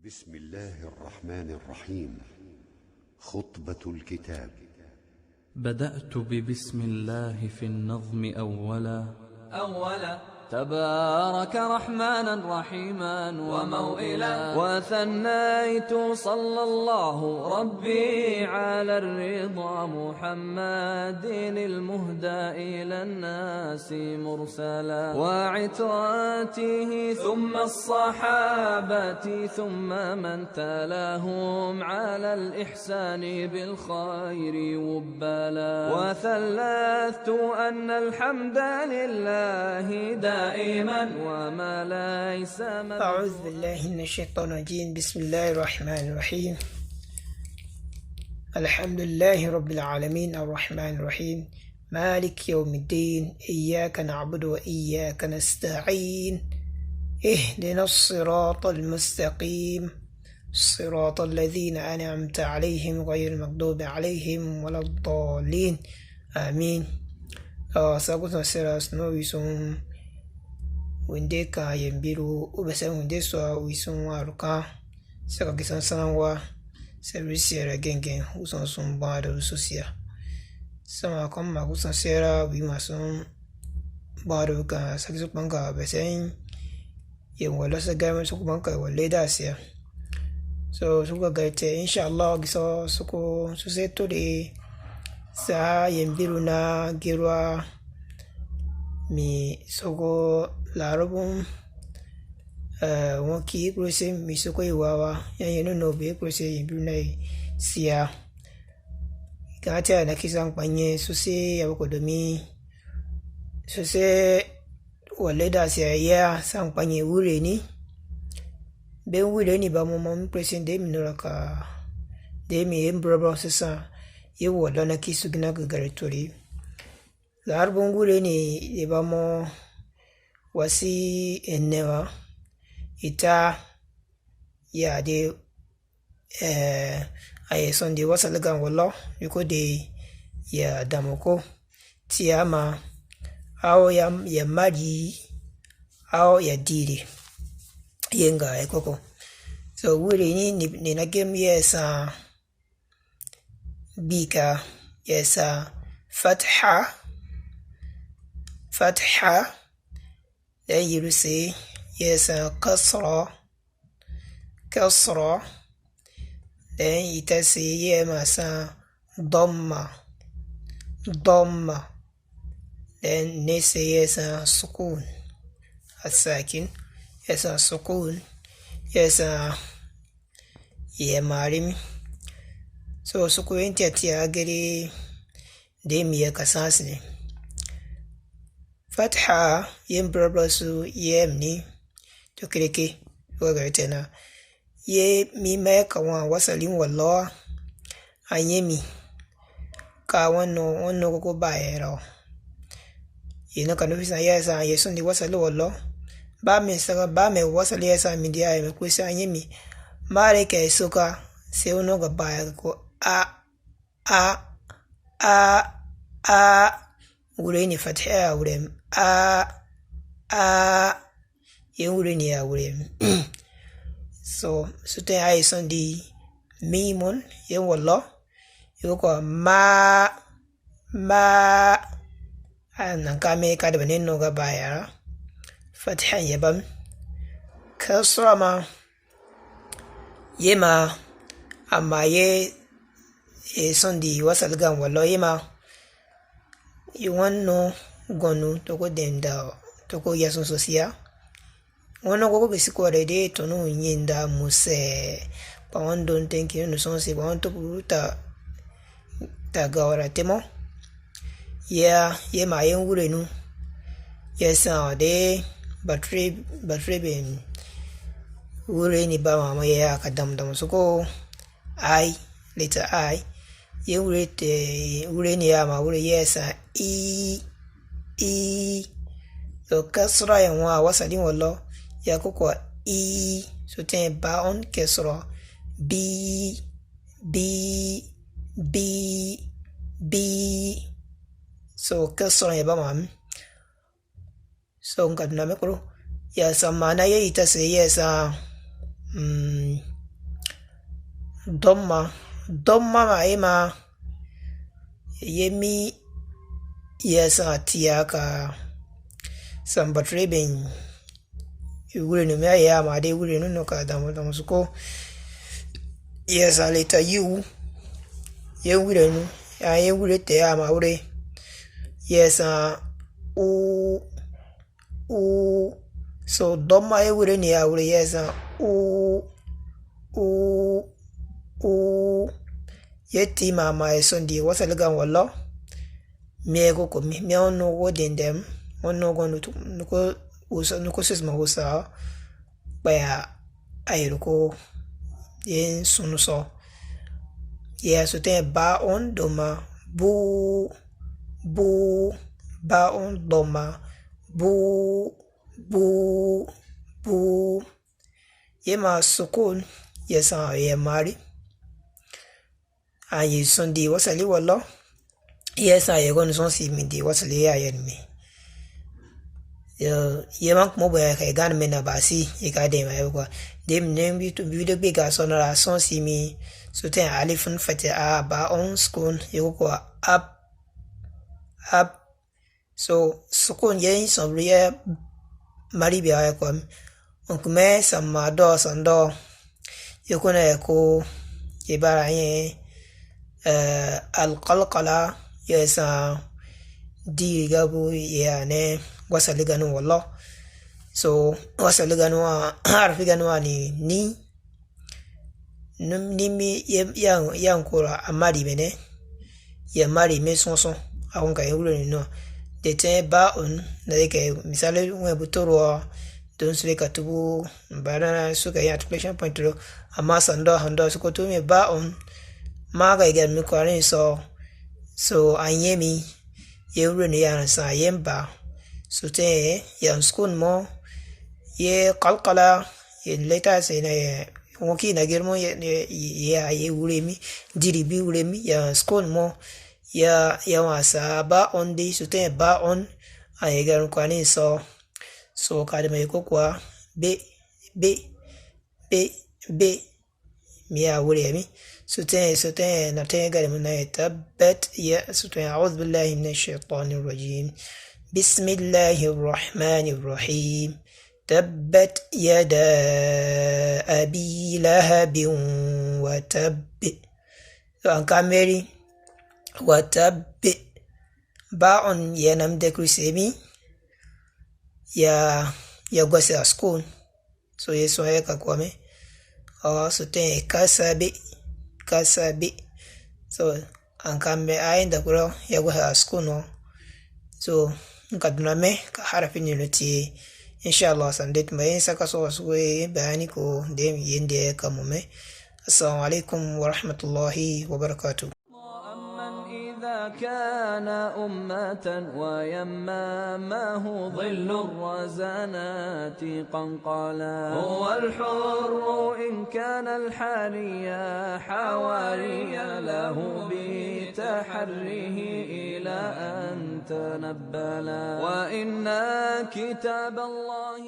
بسم الله الرحمن الرحيم. خطبة الكتاب. بدأت ببسم الله في النظم أولا تبارك رحمانا رحيما وموئلا، وثنيت صلى الله ربي على الرضا محمد المهدى إلى الناس مرسلا، وعترته ثم الصحابة ثم من تلاهم على الإحسان بالخير وبلا، وثلثت أن الحمد لله دائما وما ليس أعوذ بالله من الشيطان الرجيم. بسم الله الرحمن الرحيم. الحمد لله رب العالمين الرحمن الرحيم مالك يوم الدين، إياك نعبد وإياك نستعين، اهدنا الصراط المستقيم صراط الذين أنعمت عليهم غير المغضوب عليهم ولا الضالين آمين. سأقول سيراس نويسون wende ka yembiru ubasa wende so wison waruka saka gisan sanwa service gengen uson sun ba da sosia sama kom ma uson sera wi mason ba da ka saka banka besen yen wala sa ga su banka wala da sia so suka ga te insha Allah giso suko su seto de sa yembiru na girwa mi sogo larabun wonki prose mi soko iwawa yan no be prose yimbiru na sia kata na kisan panye so se yabako domi so se wale da sia ya san panye wure ni be wure ni ba mo prese de mi no ka de mi embrobo sesa yewo dona kisu gina garitori larbun gure ni de ba mo wasi enewa ita ya de aye son de wasa lagan wallo yuko de ya damoko tiama au ya mari au ya diri yenga ekoko so wure ni na game yesa bika yesa fatha then you will say yes kasra then it say yes dhamma then they say yes sukun as-sakin yes sukun yes marim so sukun tiya gari de miya kasasne fatha yen brablasu yem ni to kireke waga tena ye mi me ka wa wasalin wallo anyemi ka wonno ko baero yena kanu bisa yesa yeso ni wasalo wallo ba me wasali yesa mi dia me kwesa anyemi mare ke soka se uno ga ba ko a wure ni fatha wure wure ni ya wure so te ai son di mimun yen wallo yoko ma anan kame ka da banen no ga baya fatha yabam kasra ma yema amma ye son di wasal gan wallo yema you want no gonu toko denda toko yasun sosia wono gogo bisiko de to no nyinda muse pa on don't think you no son se want to puta ta gawara temo ye ma yen wure nu yes de battery ben wure ni ba ma ya ka dam suko I later I ye wure ni ya ma wure yes so kasra yan wa wasalin wallo ya koko so ten ba on kasra b so kasra ya ba mam so ngad na mekro ya samana ye ita se yes ضمة مع إما يمي يسا تياكا sambatreben wure no me ya ma de wure no ka da mo suko yesa leta you ye wure no ya ye wure te ya ma wure yesa u so doma ye wure ni ya wure yesa u yeti mama esondi wasaligan wallo me ko me ono wodin dem ono go nuko sisma husa baya ayruko yen sunuso ya so te ba on doma bu ba on doma bu yema sukun yesa ye mari ayi sundi wasali wallo yesa ye gon son si mindi wasali ya yen mi yeman mo boya kai gan mena basi e ka de mai ko dem nem bi to bi de be ga sonora son si mi so ten alifun fati a ba on skun e ko up so sukun yen so riya mari bi ay ko on kuma sama do sando e ko na ko e bara yen al qalqala yesa di gabu ya ne wasali ganu wallo so wasali ganu harfi ganu ni mi yang kora amari bene ya mari me sonson awon ka yulo ni no de te ba on na de ke misale we butoro don sule katubu barana suka ya articulation point ro amma sando hando suko to me ba on ma ga ga mi kwarin so anyemi yulo ni ya sa yemba so te yan skun mo ye qalqala ye leta se na woki na germo ye uremi diribi uremi ya skun mo ya wasa ba on di so te ba on ay gar kwani so kada me ko kwa be mi ya uremi so te na te gar mo na tabbat ya so te a'udhu billahi minash shaitanir rajim بسم الله الرحمن الرحيم تبت يدا أبي لهب وتب كاميري وتب باء ينام دكريسيمي يا غوسي اسكون so yeso heka kwame so ten kasabi so ankambe ainda kuro ya go asku no so kaduna me ka harafin unity inshallah sandet mai saka so wasu bayani ko dem yende kamume assalamu alaikum wa rahmatullahi wa barakatuh إذا كان أمة ويمامه ظل الرزانات قنقلا هو الحر إن كان الحاليا حواريا له بتحريه إلى أن تنبلا وإن كتاب الله